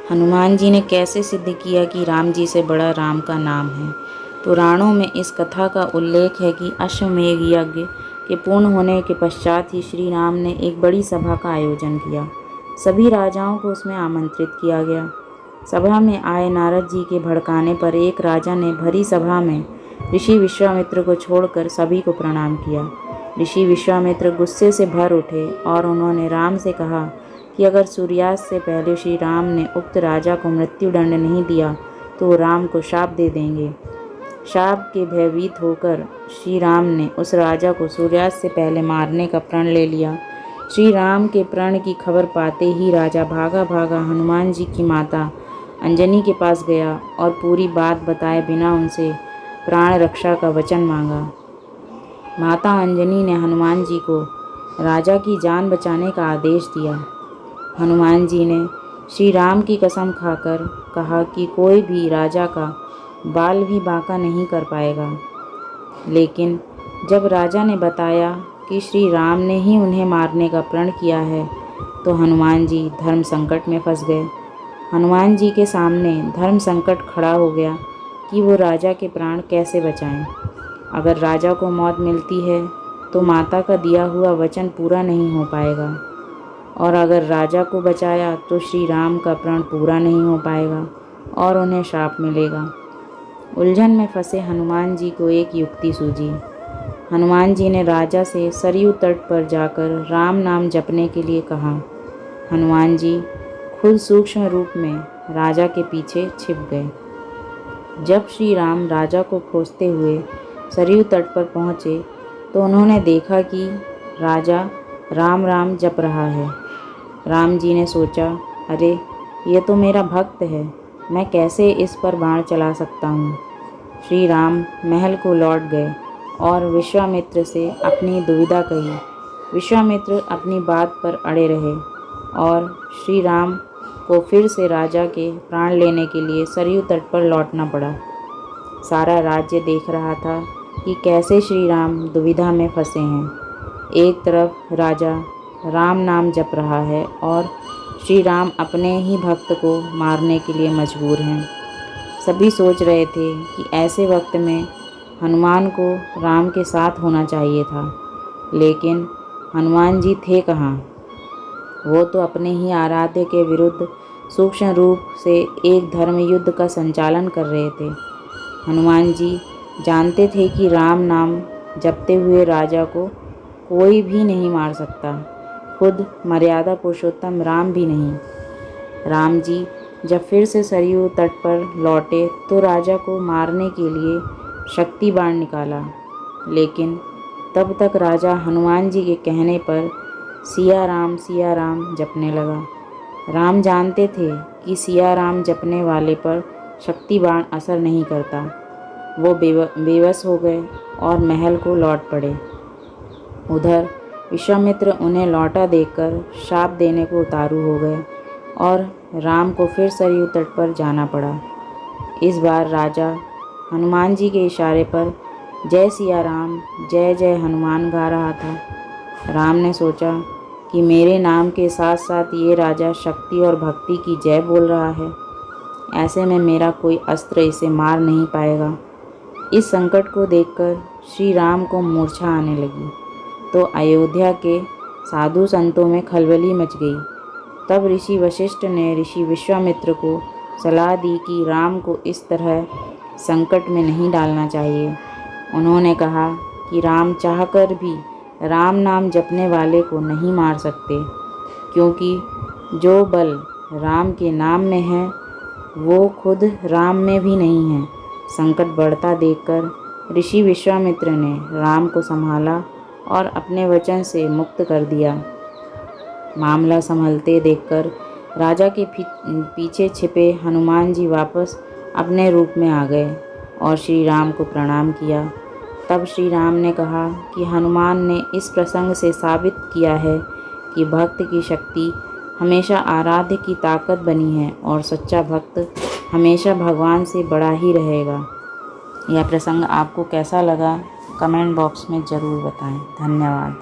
हनुमान जी ने कैसे सिद्ध किया कि राम जी से बड़ा राम का नाम है। पुराणों में इस कथा का उल्लेख है कि अश्वमेध यज्ञ के पूर्ण होने के पश्चात ही श्री राम ने एक बड़ी सभा का आयोजन किया। सभी राजाओं को उसमें आमंत्रित किया गया। सभा में आए नारद जी के भड़काने पर एक राजा ने भरी सभा में ऋषि विश्वामित्र को छोड़कर सभी को प्रणाम किया। ऋषि विश्वामित्र गुस्से से भर उठे और उन्होंने राम से कहा कि अगर सूर्यास्त से पहले श्री राम ने उक्त राजा को मृत्युदंड नहीं दिया तो वो राम को शाप दे देंगे। शाप के भयभीत होकर श्री राम ने उस राजा को सूर्यास्त से पहले मारने का प्रण ले लिया। श्री राम के प्रण की खबर पाते ही राजा भागा भागा हनुमान जी की माता अंजनी के पास गया और पूरी बात बताए बिना उनसे प्राण रक्षा का वचन मांगा। माता अंजनी ने हनुमान जी को राजा की जान बचाने का आदेश दिया। हनुमान जी ने श्री राम की कसम खाकर कहा कि कोई भी राजा का बाल भी बांका नहीं कर पाएगा। लेकिन जब राजा ने बताया कि श्री राम ने ही उन्हें मारने का प्रण किया है तो हनुमान जी धर्म संकट में फंस गए। हनुमान जी के सामने धर्म संकट खड़ा हो गया कि वो राजा के प्राण कैसे बचाएं। अगर राजा को मौत मिलती है तो माता का दिया हुआ वचन पूरा नहीं हो पाएगा और अगर राजा को बचाया तो श्री राम का प्रण पूरा नहीं हो पाएगा और उन्हें शाप मिलेगा। उलझन में फंसे हनुमान जी को एक युक्ति सूझी। हनुमान जी ने राजा से सरयू तट पर जाकर राम नाम जपने के लिए कहा। हनुमान जी खुद सूक्ष्म रूप में राजा के पीछे छिप गए। जब श्री राम राजा को खोजते हुए सरयू तट पर पहुँचे तो उन्होंने देखा कि राजा राम राम जप रहा है। राम जी ने सोचा, अरे ये तो मेरा भक्त है, मैं कैसे इस पर बाण चला सकता हूँ। श्री राम महल को लौट गए और विश्वामित्र से अपनी दुविधा कही। विश्वामित्र अपनी बात पर अड़े रहे और श्री राम को फिर से राजा के प्राण लेने के लिए सरयू तट पर लौटना पड़ा। सारा राज्य देख रहा था कि कैसे श्री राम दुविधा में फंसे हैं। एक तरफ राजा राम नाम जप रहा है और श्री राम अपने ही भक्त को मारने के लिए मजबूर हैं। सभी सोच रहे थे कि ऐसे वक्त में हनुमान को राम के साथ होना चाहिए था, लेकिन हनुमान जी थे कहाँ। वो तो अपने ही आराध्य के विरुद्ध सूक्ष्म रूप से एक धर्म युद्ध का संचालन कर रहे थे। हनुमान जी जानते थे कि राम नाम जपते हुए राजा को कोई भी नहीं मार सकता, खुद मर्यादा पुरुषोत्तम राम भी नहीं। राम जी जब फिर से सरयू तट पर लौटे तो राजा को मारने के लिए शक्ति बाण निकाला, लेकिन तब तक राजा हनुमान जी के कहने पर सिया राम जपने लगा। राम जानते थे कि सिया राम जपने वाले पर शक्ति बाण असर नहीं करता। वो बेबस हो गए और महल को लौट पड़े। उधर विश्वामित्र उन्हें लौटा देखकर शाप देने को उतारू हो गए और राम को फिर सरयू तट पर जाना पड़ा। इस बार राजा हनुमान जी के इशारे पर जय सिया राम जय जय हनुमान गा रहा था। राम ने सोचा कि मेरे नाम के साथ साथ ये राजा शक्ति और भक्ति की जय बोल रहा है, ऐसे में मेरा कोई अस्त्र इसे मार नहीं पाएगा। इस संकट को देखकर श्री राम को मूर्छा आने लगी तो अयोध्या के साधु संतों में खलबली मच गई। तब ऋषि वशिष्ठ ने ऋषि विश्वामित्र को सलाह दी कि राम को इस तरह संकट में नहीं डालना चाहिए। उन्होंने कहा कि राम चाहकर भी राम नाम जपने वाले को नहीं मार सकते, क्योंकि जो बल राम के नाम में है वो खुद राम में भी नहीं है। संकट बढ़ता देखकर ऋषि विश्वामित्र ने राम को संभाला और अपने वचन से मुक्त कर दिया। मामला संभलते देखकर राजा के पीछे छिपे हनुमान जी वापस अपने रूप में आ गए और श्री राम को प्रणाम किया। तब श्री राम ने कहा कि हनुमान ने इस प्रसंग से साबित किया है कि भक्त की शक्ति हमेशा आराध्य की ताकत बनी है और सच्चा भक्त हमेशा भगवान से बड़ा ही रहेगा। यह प्रसंग आपको कैसा लगा कमेंट बॉक्स में ज़रूर बताएं। धन्यवाद।